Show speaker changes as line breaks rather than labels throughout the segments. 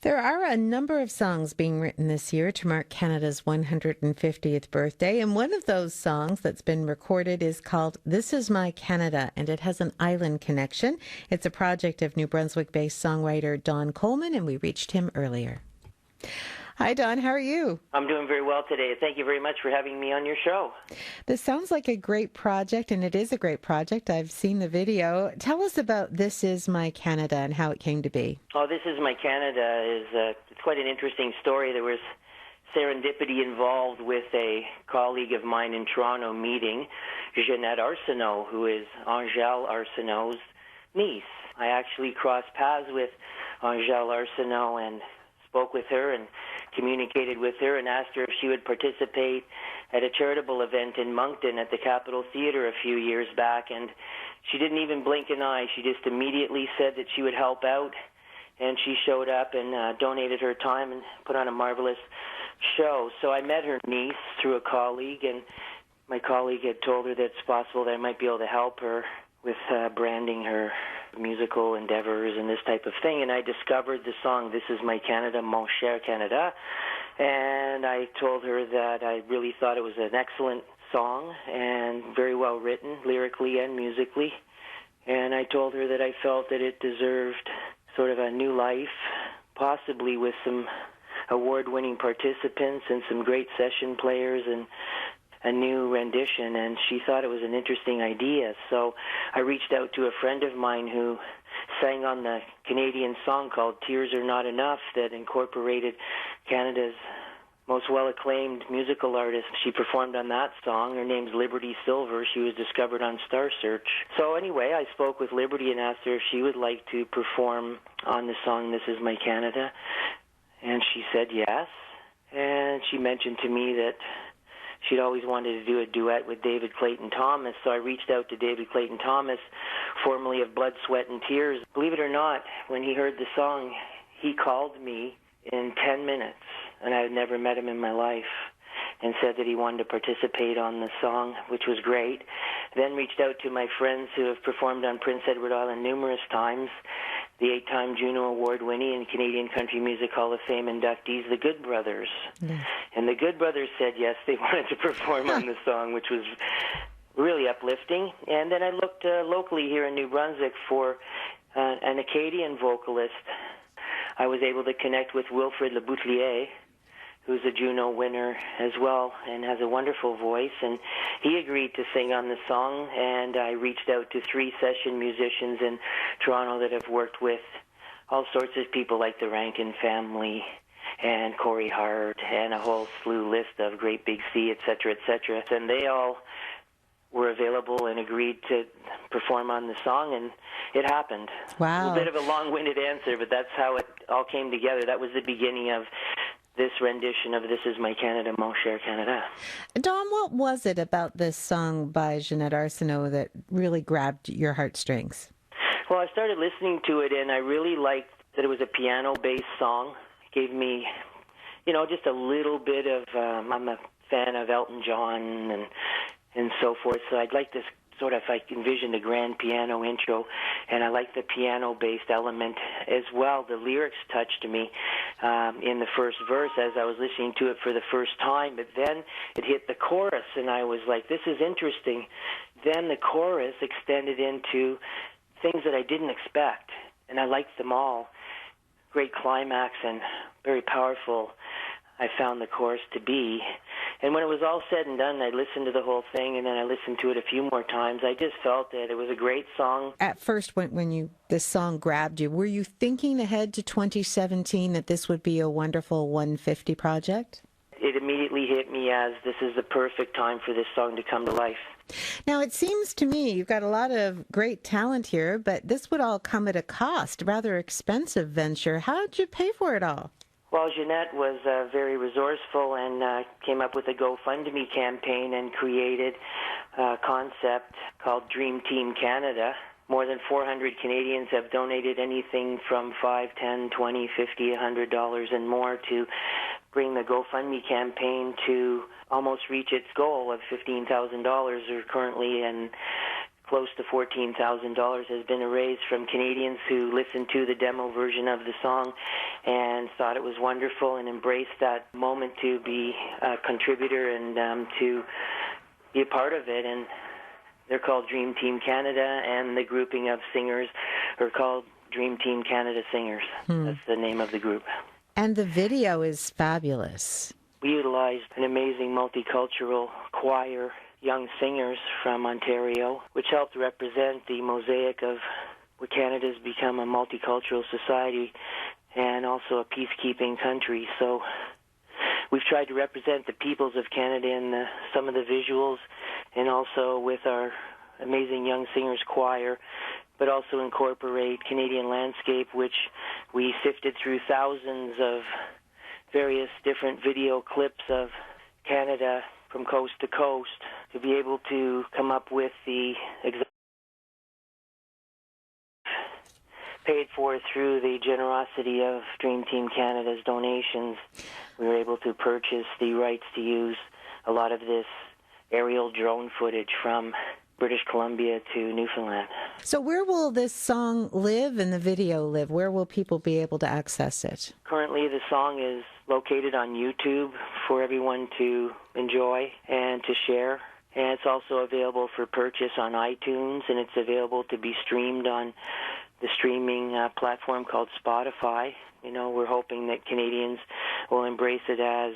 There are a number of songs being written this year to mark Canada's 150th birthday, and one of those songs that's been recorded is called This Is My Canada, and it has an island connection. It's a project of New Brunswick-based songwriter Don Coleman, and we reached him earlier. Hi, Don. How are you?
I'm doing very well today. Thank you very much for having me on your show.
This sounds like a great project, and it is a great project. I've seen the video. Tell us about This Is My Canada and how it came to be.
Oh, This Is My Canada it's quite an interesting story. There was serendipity involved with a colleague of mine in Toronto meeting, Jeanette Arsenault, who is Angèle Arsenault's niece. I actually crossed paths with Angèle Arsenault and spoke with her and communicated with her and asked her if she would participate at a charitable event in Moncton at the Capitol Theatre a few years back, and she didn't even blink an eye. She just immediately said that she would help out, and she showed up and donated her time and put on a marvelous show. So I met her niece through a colleague, and my colleague had told her that it's possible that I might be able to help her with branding her musical endeavors and this type of thing. And I discovered the song This Is My Canada, Mon cher Canada, and I told her that I really thought it was an excellent song and very well written, lyrically and musically. And I told her that I felt that it deserved sort of a new life, possibly with some award-winning participants and some great session players and a new rendition, and she thought it was an interesting idea. So I reached out to a friend of mine who sang on the Canadian song called Tears Are Not Enough that incorporated Canada's most well-acclaimed musical artist. She performed on that song. Her name's Liberty Silver. She was discovered on Star Search. So anyway, I spoke with Liberty and asked her if she would like to perform on the song This Is My Canada, and she said yes. And she mentioned to me that she'd always wanted to do a duet with David Clayton Thomas, so I reached out to David Clayton Thomas, formerly of Blood, Sweat, and Tears. Believe it or not, when he heard the song, he called me in 10 minutes, and I had never met him in my life, and said that he wanted to participate on the song, which was great. Then reached out to my friends who have performed on Prince Edward Island numerous times, the 8-time Juno Award-winning and Canadian Country Music Hall of Fame inductees, the Good Brothers. Yes. And the Good Brothers said yes, they wanted to perform on the song, which was really uplifting. And then I looked locally here in New Brunswick for an Acadian vocalist. I was able to connect with Wilfrid Leboutillier, who's a Juno winner as well and has a wonderful voice, and he agreed to sing on the song. And I reached out to 3 session musicians in Toronto that have worked with all sorts of people like the Rankin family and Corey Hart and a whole slew list of Great Big Sea, et cetera, and they all were available and agreed to perform on the song, and it happened.
Wow.
A bit of a long-winded answer, but that's how it all came together. That was the beginning of this rendition of This Is My Canada, Mon cher Canada.
Don, what was it about this song by Jeanette Arsenault that really grabbed your heartstrings?
Well, I started listening to it, and I really liked that it was a piano-based song. It gave me, just a little bit of, I'm a fan of Elton John and so forth, so I'd like this sort of, I envisioned a grand piano intro, and I like the piano-based element as well. The lyrics touched me in the first verse as I was listening to it for the first time, but then it hit the chorus, and I was like, this is interesting. Then the chorus extended into things that I didn't expect, and I liked them all. Great climax and very powerful, I found the chorus to be. And when it was all said and done, I listened to the whole thing, and then I listened to it a few more times. I just felt that it was a great song.
At first, when this song grabbed you, were you thinking ahead to 2017 that this would be a wonderful 150 project?
It immediately hit me as this is the perfect time for this song to come to life.
Now, it seems to me you've got a lot of great talent here, but this would all come at a cost, a rather expensive venture. How did you pay for it all?
Well, Jeanette was very resourceful and came up with a GoFundMe campaign and created a concept called Dream Team Canada. More than 400 Canadians have donated anything from $5, $10, $20, $50, $100 and more to bring the GoFundMe campaign to almost reach its goal of $15,000. We're currently in close to $14,000 has been raised from Canadians who listened to the demo version of the song and thought it was wonderful and embraced that moment to be a contributor and to be a part of it. And they're called Dream Team Canada, and the grouping of singers are called Dream Team Canada Singers. That's the name of the group.
And the video is fabulous.
We utilized an amazing multicultural choir, young singers from Ontario, which helped represent the mosaic of where Canada's become a multicultural society and also a peacekeeping country. So we've tried to represent the peoples of Canada in some of the visuals, and also with our amazing young singers choir, but also incorporate Canadian landscape, which we sifted through thousands of various different video clips of Canada from coast to coast to be able to come up with the paid for through the generosity of Dream Team Canada's donations. We were able to purchase the rights to use a lot of this aerial drone footage from British Columbia to Newfoundland.
So where will this song live and the video live? Where will people be able to access it?
Currently, the song is located on YouTube for everyone to enjoy and to share. And it's also available for purchase on iTunes, and it's available to be streamed on the streaming platform called Spotify. You know, we're hoping that Canadians will embrace it as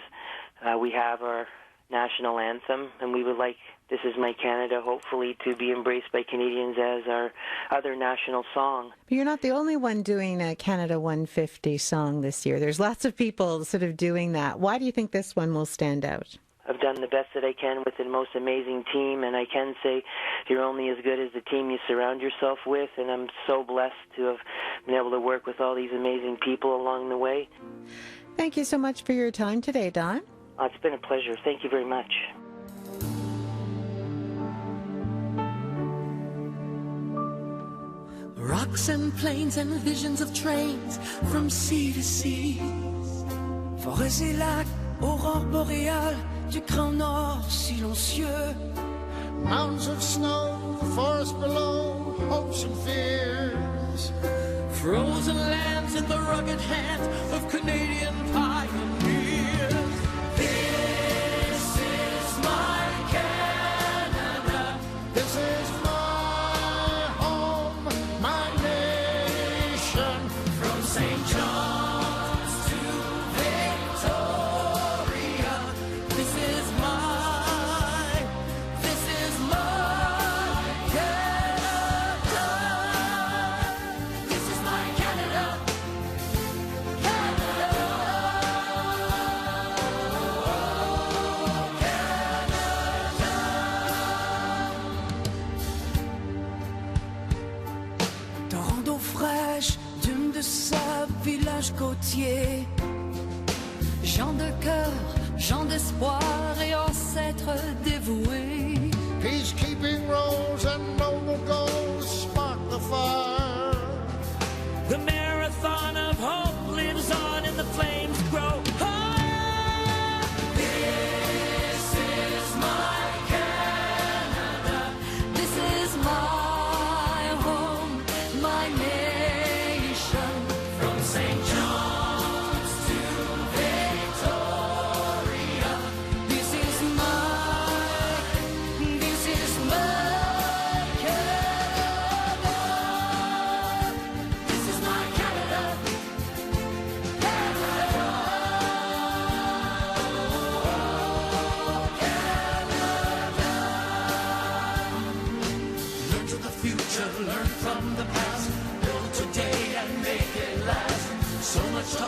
we have our national anthem, and we would like This Is My Canada hopefully to be embraced by Canadians as our other national song.
But you're not the only one doing a Canada 150 song this year. There's lots of people sort of doing that. Why do you think this one will stand out?
I've done the best that I can with the most amazing team, and I can say you're only as good as the team you surround yourself with, and I'm so blessed to have been able to work with all these amazing people along the way.
Thank you so much for your time today, Don.
It's been a pleasure. Thank you very much.
Rocks and plains and visions of trains from sea to sea. Forêts et lacs, aurore boréale du Grand Nord silencieux.
Mountains of snow, forests below, hopes and fears.
Frozen lands in the rugged hands of Canadian pioneers. This is my Canada.
This is my home, my nation.
From St. John's to Victoria. This is my Canada. This is my Canada. Torrent d'eau fraîche, dunes de sable, village côtier. Gens de cœur, gens d'espoir et ancêtres dévoués.
Peacekeeping roles and noble goals spark the fire.
The marathon of hope lives on and the flames grow higher. This is my Canada. This is my home, my nation. From St. John's to Victoria. This is my Canada. This is my Canada. Learn to the future, learn from the past, build today and make it last. So much to